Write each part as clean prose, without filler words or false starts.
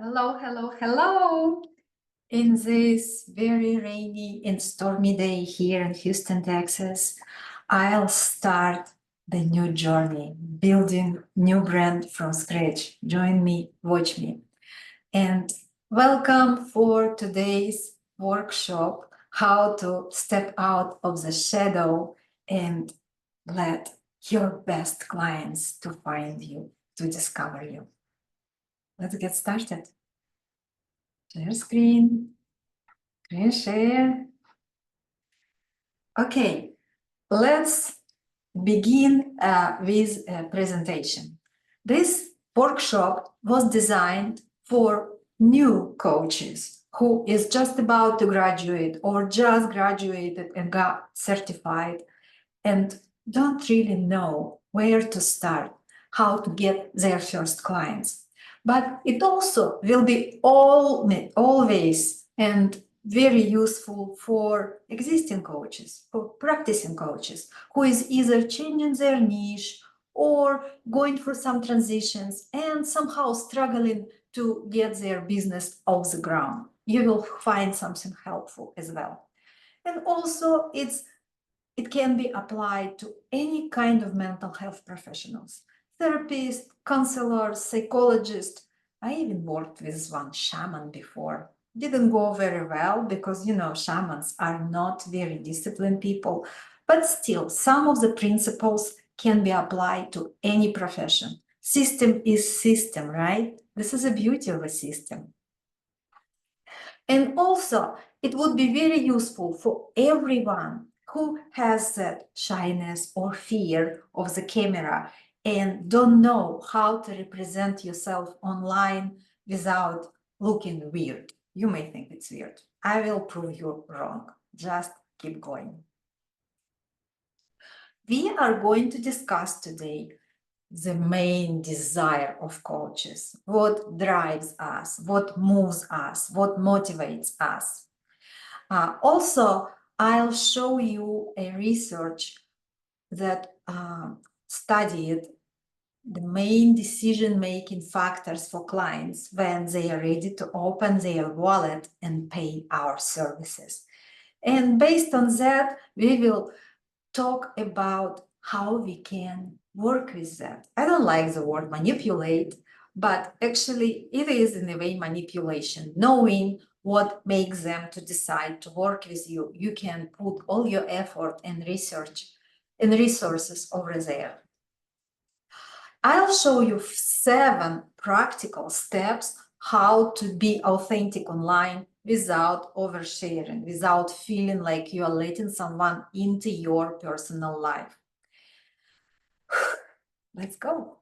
Hello, hello, hello. In this very rainy and stormy day here in Houston, Texas, I'll start the new journey, building new brand from scratch. Join me, watch me. And welcome for today's workshop, how to step out of the shadow and let your best clients to find you, to discover you. Let's get started. Share screen, screen share. Okay, let's begin with a presentation. This workshop was designed for new coaches who is just about to graduate or just graduated and got certified and don't really know where to start, how to get their first clients. But it also will be always and very useful for existing coaches, for practicing coaches, who is either changing their niche or going through some transitions and somehow struggling to get their business off the ground. You will find something helpful as well. And also it can be applied to any kind of mental health professionals, therapists, counselors, psychologists. I even worked with one shaman before. Didn't go very well because, shamans are not very disciplined people, but still some of the principles can be applied to any profession. System is system, right? This is the beauty of a system. And also, it would be very useful for everyone who has that shyness or fear of the camera and don't know how to represent yourself online without looking weird. You may think it's weird. I will prove you wrong. Just keep going. We are going to discuss today the main desire of coaches, what drives us, what moves us, what motivates us. Also, I'll show you a research that studied the main decision-making factors for clients when they are ready to open their wallet and pay our services. And based on that, we will talk about how we can work with that. I don't like the word manipulate, but actually it is in a way manipulation, knowing what makes them to decide to work with you. You can put all your effort and research and resources over there. I'll show you 7 practical steps how to be authentic online without oversharing, without feeling like you are letting someone into your personal life. Let's go.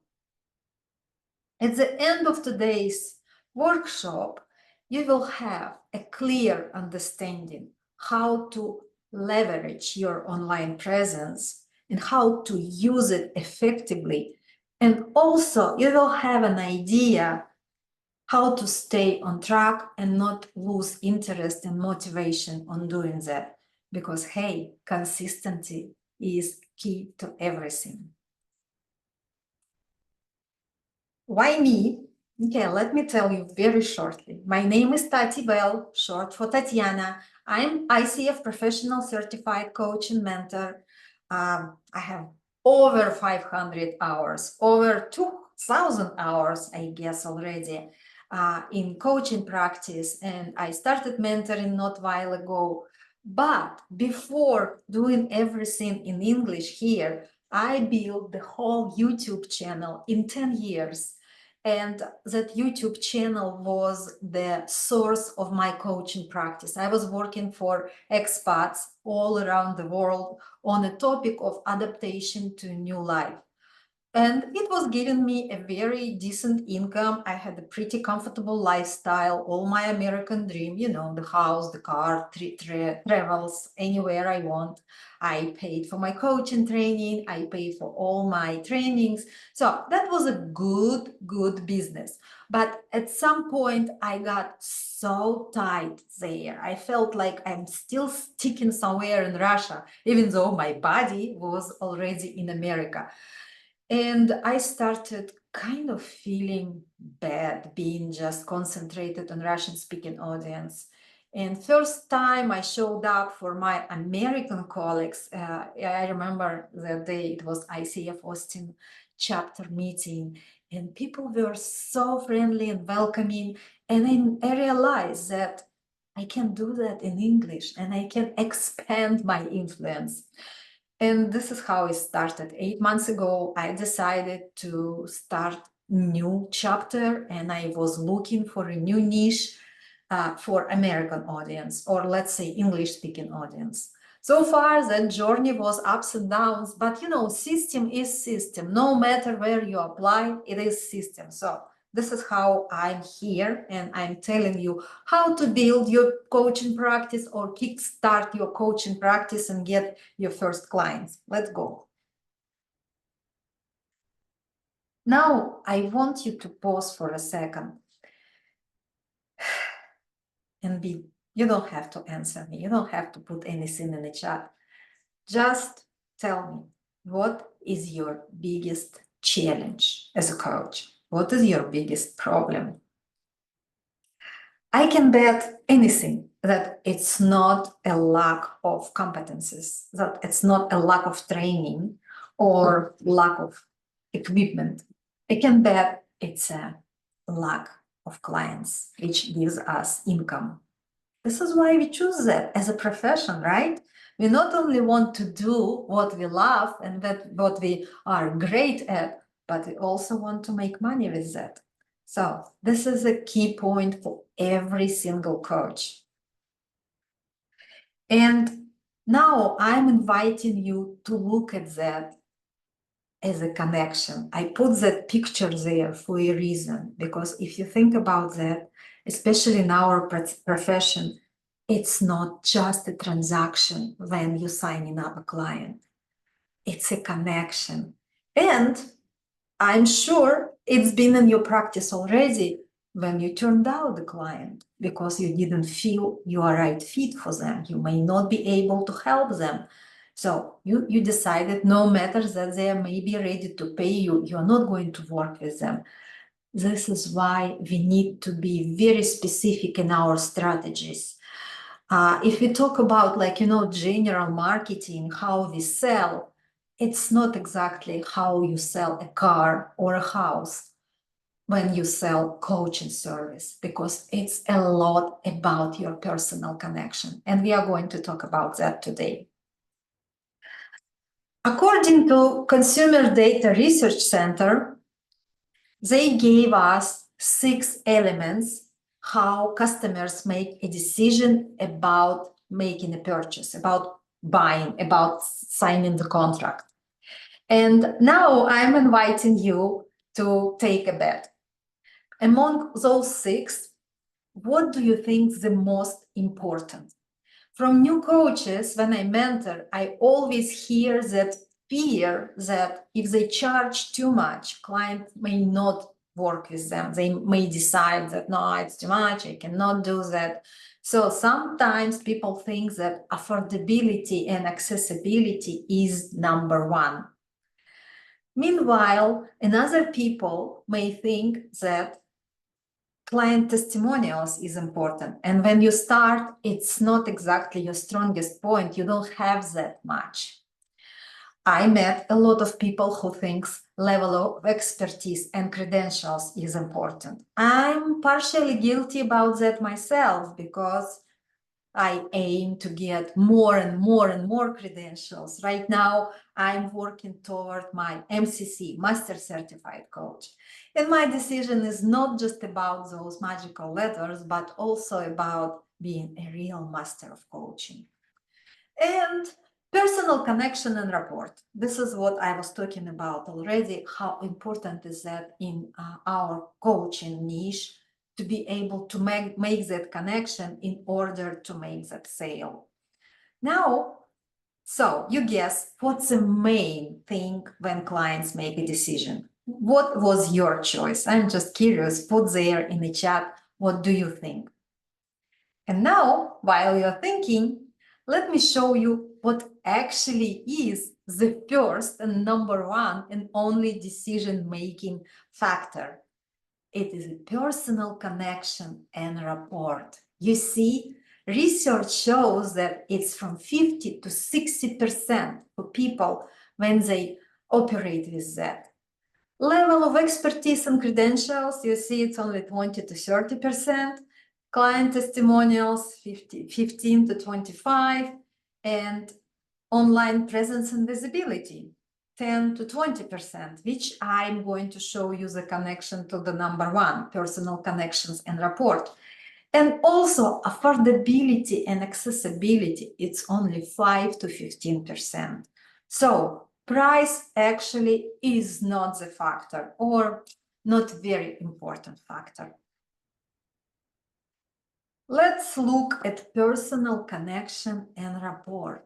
At the end of today's workshop, you will have a clear understanding how to leverage your online presence and how to use it effectively. And also, you will have an idea how to stay on track and not lose interest and motivation on doing that. Because, hey, consistency is key to everything. Why me? Okay, let me tell you very shortly. My name is Tati Bell, short for Tatiana. I'm ICF professional certified coach and mentor. I have over 500 hours, over 2,000 hours, I guess, already in coaching practice. And I started mentoring not a while ago. But before doing everything in English here, I built the whole YouTube channel in 10 years. And that YouTube channel was the source of my coaching practice. I was working for expats all around the world on the topic of adaptation to new life. And it was giving me a very decent income. I had a pretty comfortable lifestyle, all my American dream, the house, the car, travels anywhere I want. I paid for my coaching training. I paid for all my trainings. So that was a good business. But at some point, I got so tight there. I felt like I'm still sticking somewhere in Russia, even though my body was already in America. And I started kind of feeling bad being just concentrated on Russian-speaking audience. And first time I showed up for my American colleagues, I remember that day it was ICF Austin chapter meeting, and people were so friendly and welcoming. And I realized that I can do that in English and I can expand my influence. And this is how it started. 8 months ago, I decided to start new chapter, and I was looking for a new niche for American audience, or let's say English-speaking audience. So far, that journey was ups and downs, but system is system. No matter where you apply, it is system. So this is how I'm here, and I'm telling you how to build your coaching practice or kickstart your coaching practice and get your first clients. Let's go. Now, I want you to pause for a second and you don't have to answer me. You don't have to put anything in the chat. Just tell me, what is your biggest challenge as a coach? What is your biggest problem? I can bet anything that it's not a lack of competencies, that it's not a lack of training or lack of equipment. I can bet it's a lack of clients, which gives us income. This is why we choose that as a profession, right? We not only want to do what we love and what we are great at, but we also want to make money with that. So this is a key point for every single coach. And now I'm inviting you to look at that as a connection. I put that picture there for a reason, because if you think about that, especially in our profession, it's not just a transaction when you're signing up a client. It's a connection. And I'm sure it's been in your practice already when you turned down the client because you didn't feel you are right fit for them. You may not be able to help them. So you decided no matter that they may be ready to pay you, you're not going to work with them. This is why we need to be very specific in our strategies. If we talk about general marketing, how we sell, it's not exactly how you sell a car or a house when you sell coaching service, because it's a lot about your personal connection. And we are going to talk about that today. According to Consumer Data Research Center, they gave us 6 elements how customers make a decision about making a purchase, about buying, about signing the contract. And now I'm inviting you to take a bet. Among those 6, what do you think is the most important? From new coaches, when I mentor, I always hear that fear that if they charge too much, client may not work with them. They may decide that, no, it's too much, I cannot do that. So sometimes people think that affordability and accessibility is number 1. Meanwhile, another people may think that client testimonials is important. And when you start, it's not exactly your strongest point. You don't have that much. I met a lot of people who thinks level of expertise and credentials is important. I'm partially guilty about that myself because I aim to get more and more and more credentials. Right now, I'm working toward my MCC, Master Certified Coach. And my decision is not just about those magical letters, but also about being a real master of coaching. And personal connection and rapport. This is what I was talking about already. How important is that in our coaching niche, to be able to make that connection in order to make that sale. Now, so you guess what's the main thing when clients make a decision? What was your choice? I'm just curious. Put there in the chat, what do you think? And now, while you're thinking, let me show you what actually is the first and number one and only decision-making factor. It is a personal connection and rapport. You see, research shows that it's from 50 to 60% for people when they operate with that. Level of expertise and credentials, you see it's only 20 to 30%. Client testimonials, 15 to 25, and online presence and visibility, 10 to 20%, which I'm going to show you the connection to the number one, personal connections and rapport. And also affordability and accessibility, it's only 5 to 15%. So price actually is not the factor or not very important factor. Let's look at personal connection and rapport.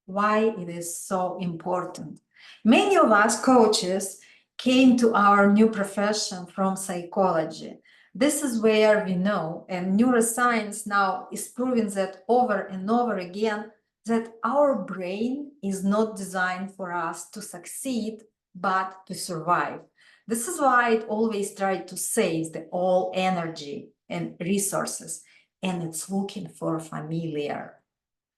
Why it is so important. Many of us coaches came to our new profession from psychology. This is where we know, and neuroscience now is proving that over and over again, that our brain is not designed for us to succeed, but to survive. This is why it always tries to save all energy and resources, and it's looking for familiar.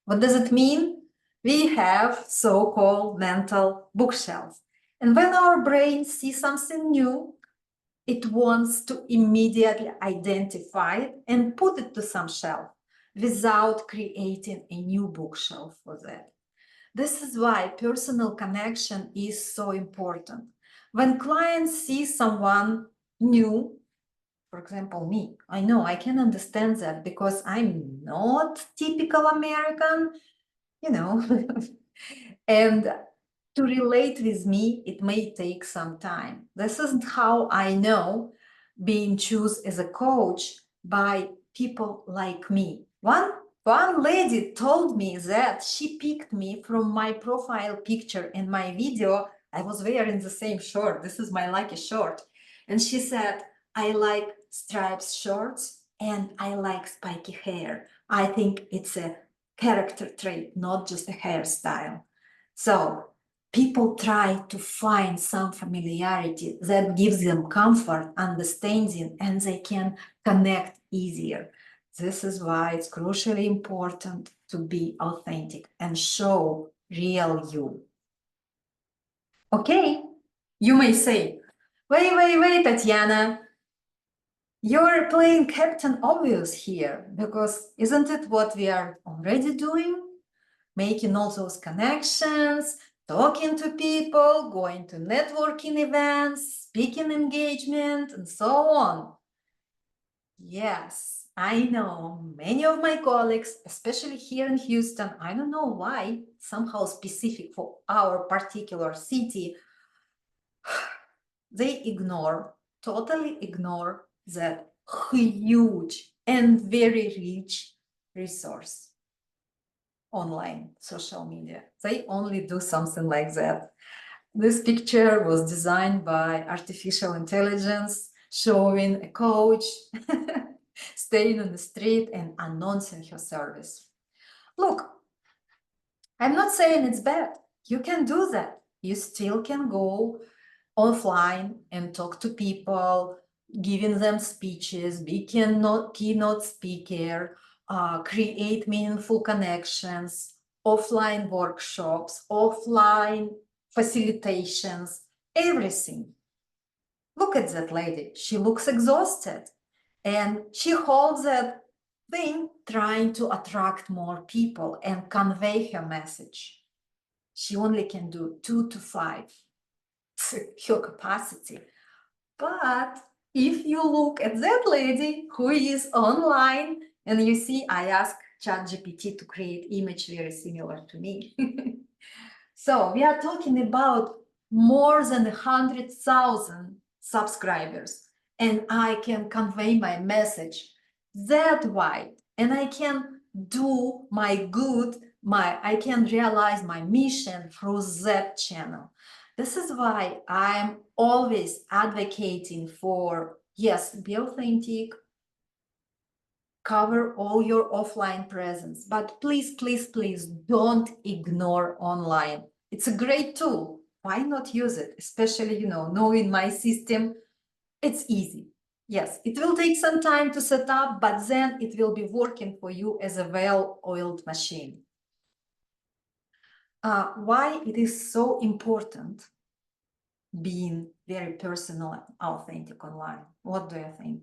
What does it mean? We have so-called mental bookshelves. And when our brain sees something new, it wants to immediately identify it and put it to some shelf without creating a new bookshelf for that. This is why personal connection is so important. When clients see someone new, for example, me, I know I can understand that because I'm not typical American, and to relate with me, it may take some time. This isn't how I know being chosen as a coach by people like me. One lady told me that she picked me from my profile picture in my video. I was wearing the same shirt. This is my lucky shirt. And she said, I like stripes shorts and I like spiky hair. I think it's a character trait, not just a hairstyle. So people try to find some familiarity that gives them comfort, understanding, and they can connect easier. This is why it's crucially important to be authentic and show real you. Okay, you may say, wait, Tatiana, you're playing Captain Obvious here, because isn't it what we are already doing? Making all those connections, talking to people, going to networking events, speaking engagement, and so on. Yes, I know many of my colleagues, especially here in Houston, I don't know why, somehow specific for our particular city, they totally ignore that huge and very rich resource, online social media. They only do something like that. This picture was designed by artificial intelligence, showing a coach staying on the street and announcing her service. Look, I'm not saying it's bad. You can do that. You still can go offline and talk to people, giving them speeches, be keynote speaker, create meaningful connections, offline workshops, offline facilitations, everything. Look at that lady. She looks exhausted. And she holds that thing trying to attract more people and convey her message. She only can do 2 to 5, her capacity. But if you look at that lady who is online, and you see, I asked ChatGPT to create image very similar to me. So we are talking about more than 100,000 subscribers, and I can convey my message that wide, and I can do my good, I can realize my mission through that channel. This is why I'm always advocating for, yes, be authentic, cover all your offline presence, but please, please, please don't ignore online. It's a great tool. Why not use it? Especially, knowing my system, it's easy. Yes, it will take some time to set up, but then it will be working for you as a well-oiled machine. Why it is so important being very personal and authentic online? What do you think?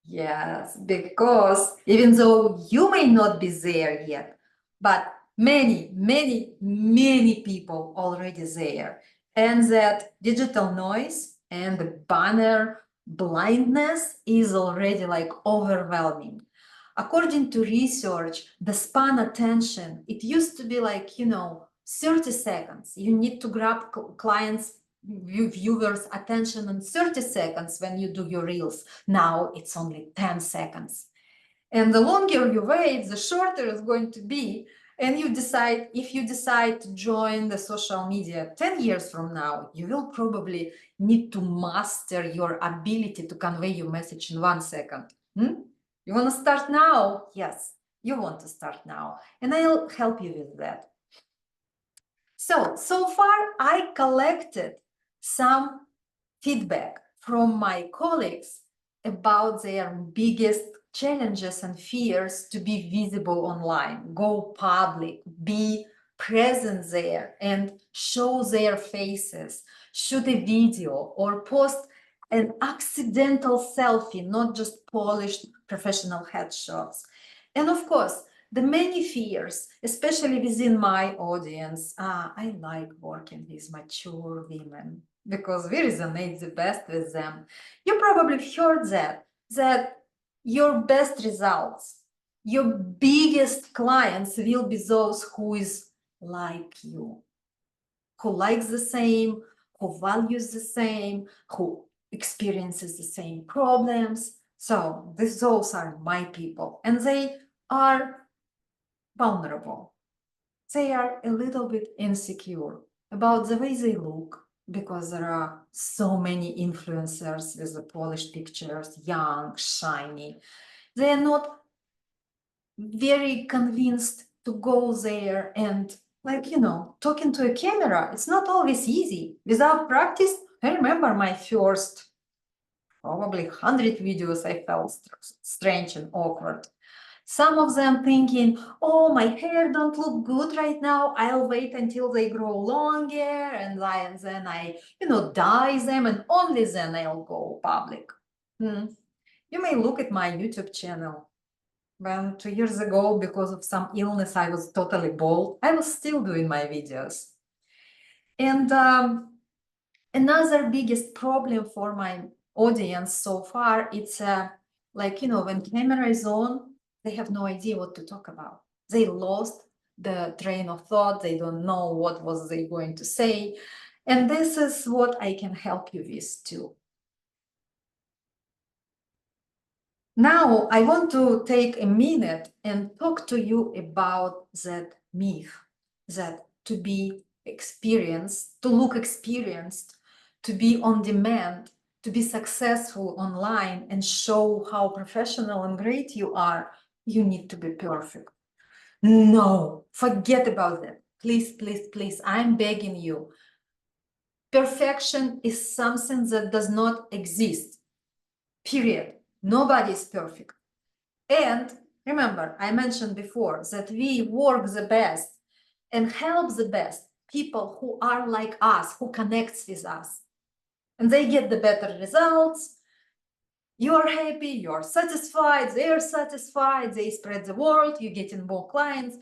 Yes, because even though you may not be there yet, but many, many, many people already there. And that digital noise and the banner blindness is already like overwhelming. According to research, the span attention, it used to be like, 30 seconds. You need to grab clients, viewers' attention in 30 seconds when you do your reels. Now it's only 10 seconds. And the longer you wait, the shorter it's going to be. And if you decide to join the social media 10 years from now, you will probably need to master your ability to convey your message in 1 second. You want to start now? Yes, you want to start now. And I'll help you with that. So far I collected some feedback from my colleagues about their biggest challenges and fears to be visible online, go public, be present there and show their faces, shoot a video or post an accidental selfie, not just polished professional headshots. And of course, the many fears, especially within my audience, I like working with mature women because we resonate the best with them. You probably heard that your best results, your biggest clients will be those who is like you, who likes the same, who values the same, who experiences the same problems. So those are my people, and they are vulnerable. They are a little bit insecure about the way they look because there are so many influencers with the polished pictures, young, shiny. They are not very convinced to go there and talking to a camera. It's not always easy. Without practice, I remember my first probably 100 videos, I felt strange and awkward. Some of them thinking, oh, my hair don't look good right now. I'll wait until they grow longer and then I, dye them and only then I'll go public. You may look at my YouTube channel. When 2 years ago, because of some illness, I was totally bald. I was still doing my videos. And another biggest problem for my audience so far, it's when camera is on, they have no idea what to talk about. They lost the train of thought. They don't know what was they going to say. And this is what I can help you with too. Now I want to take a minute and talk to you about that myth that to be experienced, to look experienced, to be on demand, to be successful online and show how professional and great you are, you need to be perfect. No, forget about that. Please, please, please, I'm begging you. Perfection is something that does not exist, period. Nobody is perfect. And remember, I mentioned before that we work the best and help the best people who are like us, who connects with us. And they get the better results. You are happy, you are satisfied, they are satisfied, they spread the word, you're getting more clients.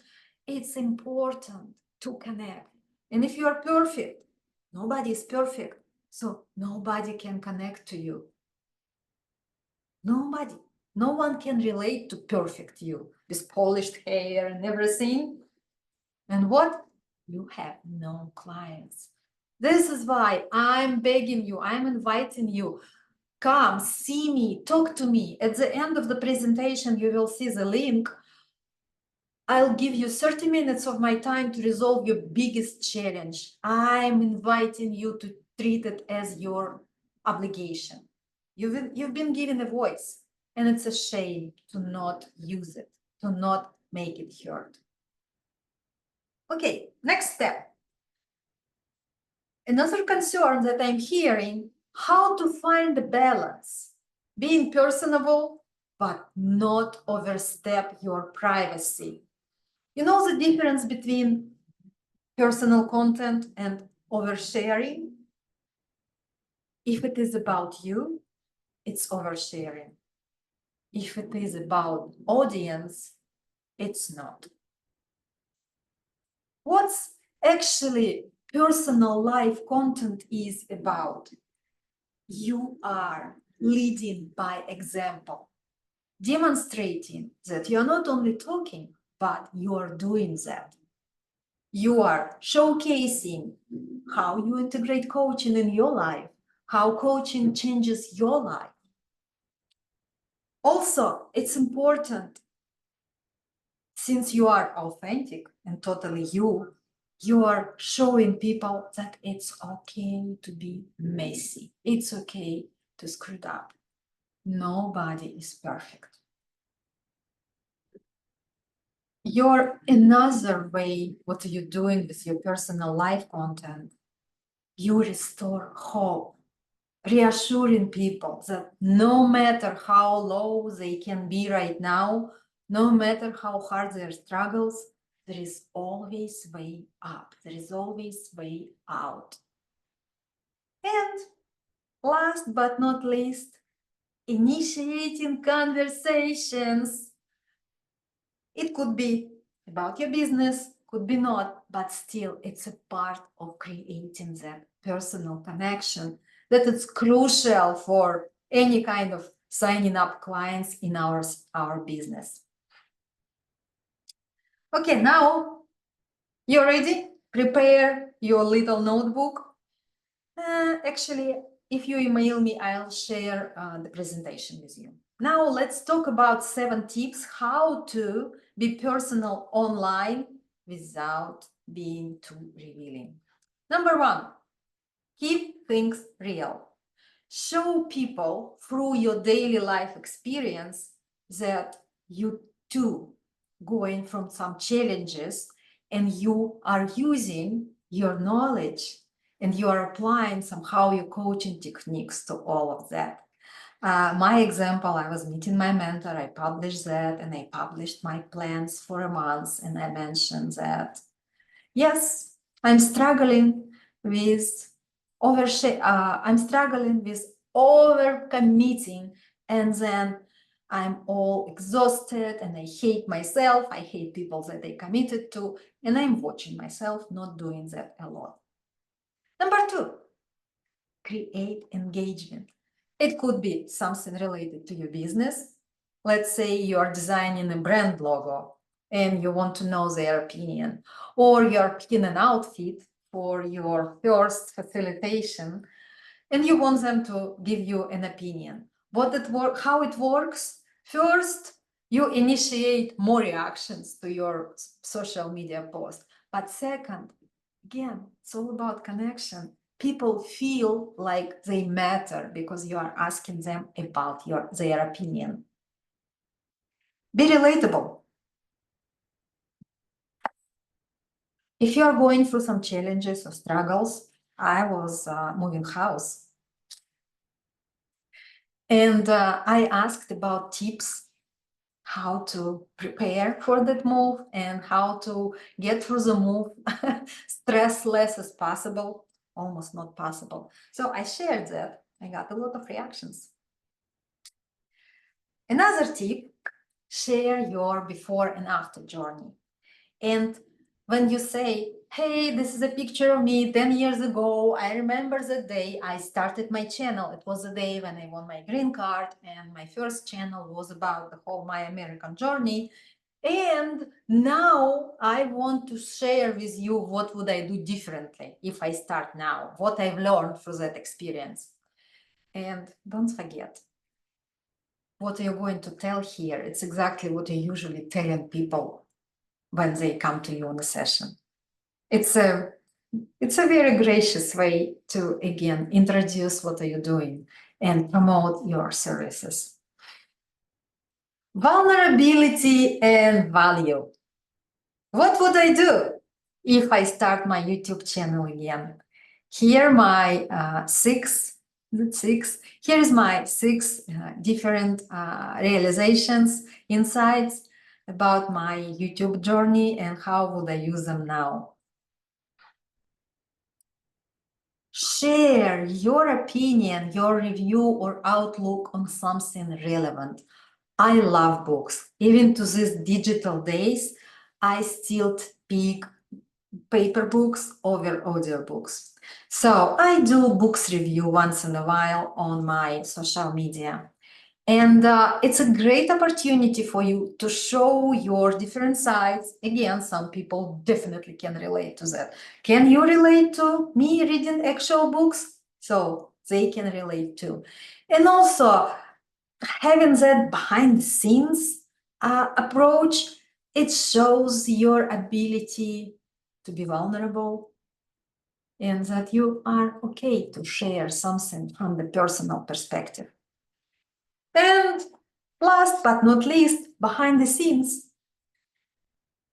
It's important to connect. And if you are perfect, nobody is perfect, so nobody can connect to you. Nobody. No one can relate to perfect you with polished hair and everything. And what? You have no clients. This is why I'm begging you, I'm inviting you. Come, see me, talk to me. At the end of the presentation, you will see the link. I'll give you 30 minutes of my time to resolve your biggest challenge. I'm inviting you to treat it as your obligation. You've been given a voice, and it's a shame to not use it, to not make it heard. Okay, next step. Another concern that I'm hearing, how to find the balance, being personable, but not overstep your privacy. You know the difference between personal content and oversharing? If it is about you, it's oversharing. If it is about audience, it's not. What's actually personal life content is about? You are leading by example, demonstrating that you're not only talking, but you are doing that. You are showcasing how you integrate coaching in your life, how coaching changes your life. Also, it's important, since you are authentic and totally you, you are showing people that it's okay to be messy. It's okay to screw it up. Nobody is perfect. Your another way, what are you doing with your personal life content? You restore hope, reassuring people that no matter how low they can be right now, no matter how hard their struggles, there is always way up. There is always way out. And last but not least, initiating conversations. It could be about your business, could be not, but still it's a part of creating that personal connection that is crucial for any kind of signing up clients in our business. Okay, now you're ready? Prepare your little notebook. Actually, if you email me, I'll share the presentation with you. Now let's talk about 7 tips how to be personal online without being too revealing. Number 1, keep things real. Show people through your daily life experience that you too going from some challenges and you are using your knowledge and you are applying somehow your coaching techniques to all of that. My example, I was meeting my mentor, I published that, and I published my plans for a month, and I mentioned that, yes, I'm struggling with overcommitting, and then I'm all exhausted and I hate myself, I hate people that I committed to, and I'm watching myself not doing that a lot. Number 2, create engagement. It could be something related to your business. Let's say you're designing a brand logo and you want to know their opinion, or you're picking an outfit for your first facilitation and you want them to give you an opinion. How it works? First, you initiate more reactions to your social media post. But second, again, it's all about connection. People feel like they matter because you are asking them about their opinion. Be relatable. If you are going through some challenges or struggles, I was moving house. And I asked about tips, how to prepare for that move and how to get through the move stress less as possible, almost not possible. So I shared that. I got a lot of reactions. Another tip, share your before and after journey. And when you say, hey, this is a picture of me 10 years ago, I remember the day I started my channel. It was the day when I won my green card, and my first channel was about the whole my American journey. And now I want to share with you what would I do differently if I start now, what I've learned through that experience. And don't forget, what you're going to tell here, it's exactly what you're usually telling people when they come to you on a session. It's a very gracious way to, again, introduce what are you doing and promote your services. Vulnerability and value. What would I do if I start my YouTube channel again? Here my here is my six different realizations, insights about my YouTube journey and how would I use them now. Share your opinion, your review or outlook on something relevant. I love books. Even to these digital days, I still pick paper books over audiobooks. So I do books review once in a while on my social media. And it's a great opportunity for you to show your different sides. Again, some people definitely can relate to that. Can you relate to me reading actual books? So they can relate too. And also, having that behind the scenes approach, it shows your ability to be vulnerable and that you are okay to share something from the personal perspective. And last but not least, behind the scenes,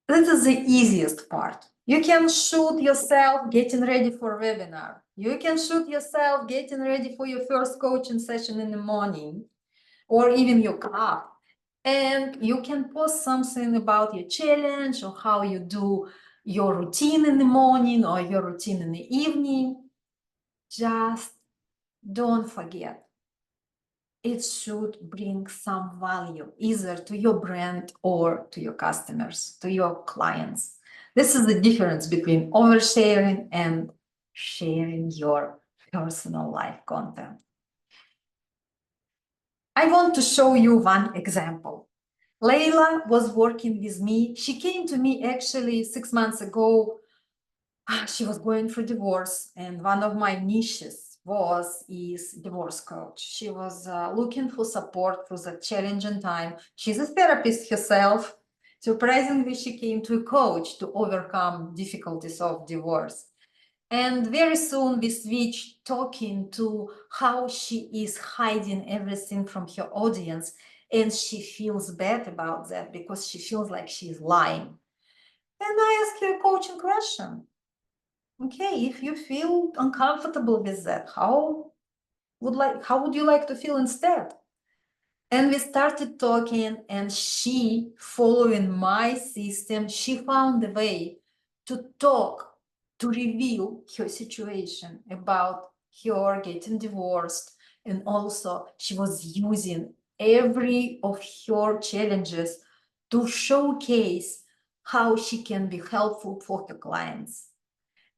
this is the easiest part. You can shoot yourself getting ready for a webinar. You can shoot yourself getting ready for your first coaching session in the morning, or even your club. And you can post something about your challenge or how you do your routine in the morning or your routine in the evening. Just don't forget, it should bring some value either to your brand or to your customers, to your clients. This is the difference between oversharing and sharing your personal life content. I want to show you one example. Layla was working with me. She came to me actually 6 months ago. She was going through divorce, and one of my niches is divorce coach. She was looking for support through the challenging time. She's a therapist herself. Surprisingly, she came to a coach to overcome difficulties of divorce. And very soon we switched talking to how she is hiding everything from her audience. And she feels bad about that because she feels like she's lying. And I asked her a coaching question. Okay, if you feel uncomfortable with that, how would you like to feel instead? And we started talking, and she, following my system, she found a way to talk, to reveal her situation about her getting divorced. And also she was using every of her challenges to showcase how she can be helpful for her clients.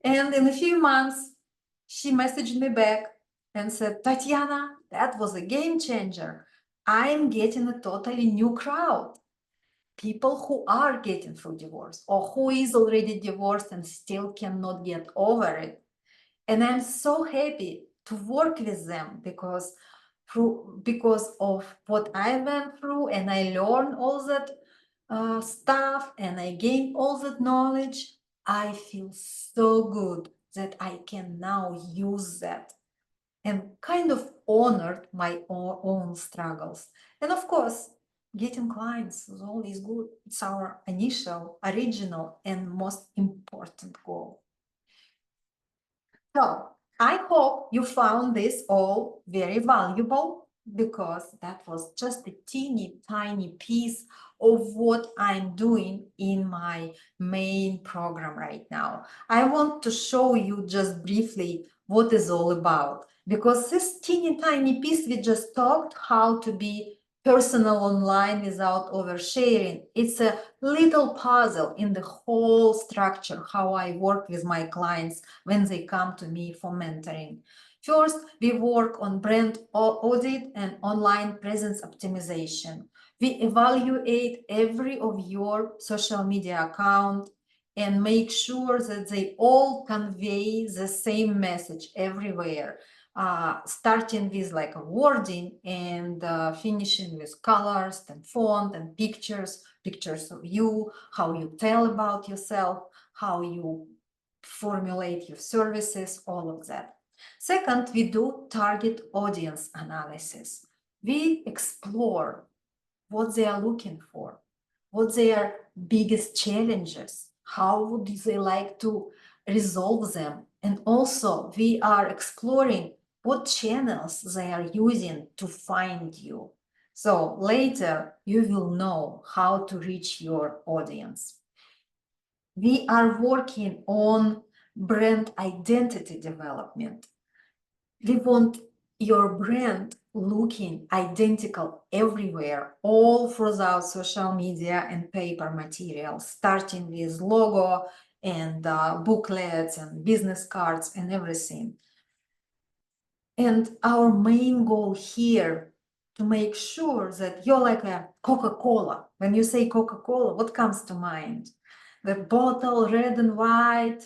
And in a few months, she messaged me back and said, Tatiana, that was a game changer. I'm getting a totally new crowd. People who are getting through divorce or who is already divorced and still cannot get over it. And I'm so happy to work with them because of what I went through, and I learned all that stuff and I gained all that knowledge. I feel so good that I can now use that and kind of honored my own struggles. And of course, getting clients is always good. It's our initial, original, and most important goal. So I hope you found this all very valuable, because that was just a teeny tiny piece of what I'm doing in my main program right now. I want to show you just briefly what it's all about, because this teeny tiny piece we just talked, how to be personal online without oversharing. It's a little puzzle in the whole structure, how I work with my clients when they come to me for mentoring. First, we work on brand audit and online presence optimization. We evaluate every of your social media account and make sure that they all convey the same message everywhere. Starting with like a wording and finishing with colors and font and pictures of you, how you tell about yourself, how you formulate your services, all of that. Second, we do target audience analysis. We explore what they are looking for, what their biggest challenges, how would they like to resolve them, And also we are exploring what channels they are using to find you. So later you will know how to reach your audience. We are working on brand identity development. We want your brand looking identical everywhere, all throughout social media and paper materials, starting with logo and booklets and business cards and everything. And our main goal here to make sure that you're like a Coca-Cola. When you say Coca-Cola, what comes to mind? The bottle, red and white,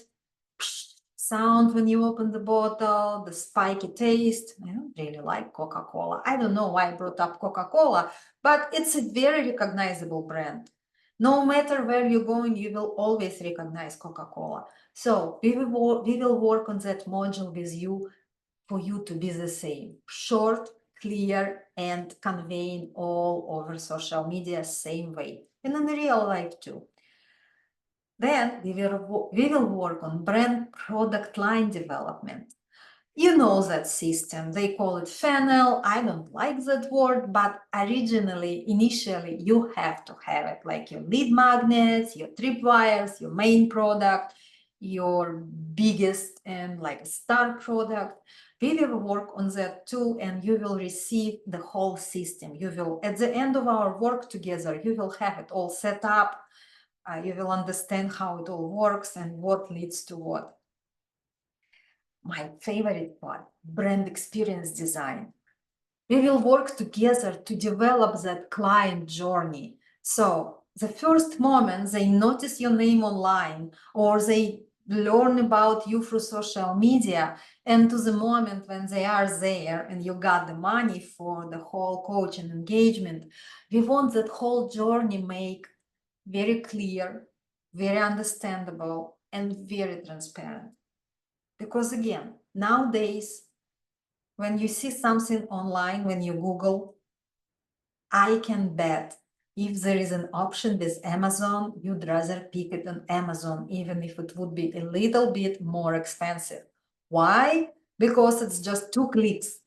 sound when you open the bottle, the spiky taste. I don't really like Coca-Cola. I don't know why I brought up Coca-Cola, but it's a very recognizable brand. No matter where you're going, you will always recognize Coca-Cola. So we will work on that module with you for you to be the same, short, clear, and conveying all over social media same way, and in real life too. Then we will work on brand product line development. You know that system, they call it funnel. I don't like that word, but initially, you have to have it, like your lead magnets, your tripwires, your main product, your biggest and like star product. We will work on that too, and you will receive the whole system. You will, at the end of our work together, you will have it all set up. You will understand how it all works and what leads to what. My favorite part, brand experience design. We will work together to develop that client journey. So the first moment they notice your name online or they learn about you through social media, and to the moment when they are there and you got the money for the whole coaching engagement, we want that whole journey make very clear, very understandable, and very transparent. Because again, nowadays, when you see something online, when you Google, I can bet if there is an option with Amazon, you'd rather pick it on Amazon, even if it would be a little bit more expensive. Why? Because it's just 2 clicks.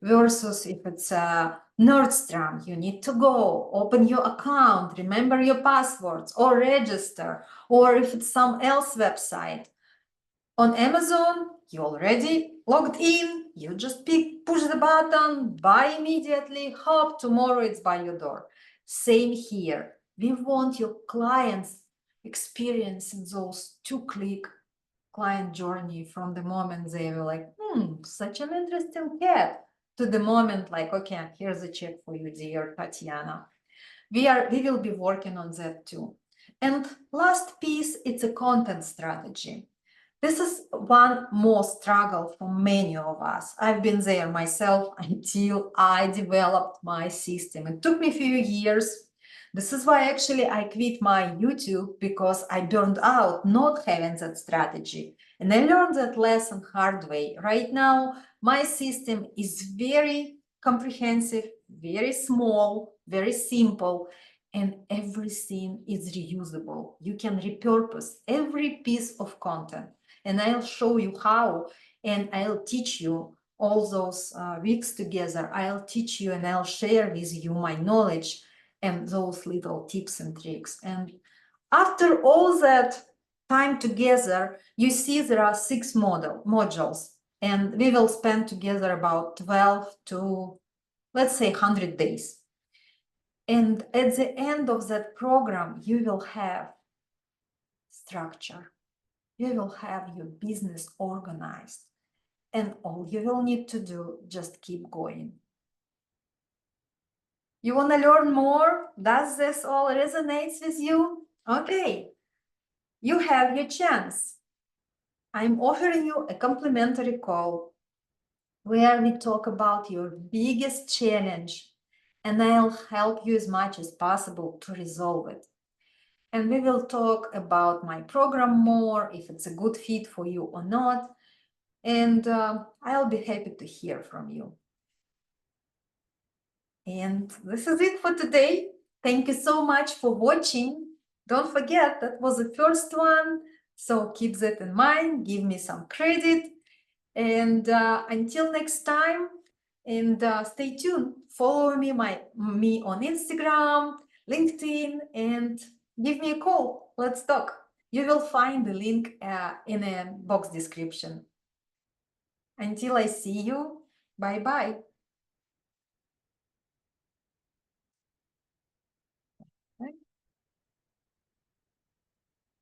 Versus if it's a Nordstrom, you need to go, open your account, remember your passwords, or register. Or if it's some else website, on Amazon, you already logged in, you just push the button, buy immediately, hop, tomorrow it's by your door. Same here. We want your clients experiencing those 2-click client journey from the moment they were like, such an interesting cat, to the moment like, okay, here's a check for you, dear Tatiana. We will be working on that too. And last piece, it's a content strategy. This is one more struggle for many of us. I've been there myself until I developed my system. It took me a few years. This is why actually I quit my YouTube, because I burned out not having that strategy. And I learned that lesson hard way. Right now, my system is very comprehensive, very small, very simple, and everything is reusable. You can repurpose every piece of content. And I'll show you how, and I'll teach you all those weeks together. I'll teach you and I'll share with you my knowledge and those little tips and tricks. And after all that time together, you see there are 6 modules, and we will spend together about 12 to, let's say, 100 days. And at the end of that program, you will have structure. You will have your business organized, and all you will need to do, just keep going. You want to learn more? Does this all resonate with you? Okay, you have your chance. I'm offering you a complimentary call where we talk about your biggest challenge, and I'll help you as much as possible to resolve it. And we will talk about my program more, if it's a good fit for you or not. And I'll be happy to hear from you. And this is it for today. Thank you so much for watching. Don't forget, that was the first one. So keep that in mind, give me some credit, and until next time, and stay tuned. Follow me on Instagram, LinkedIn, and give me a call. Let's talk. You will find the link in a box description. Until I see you, bye bye.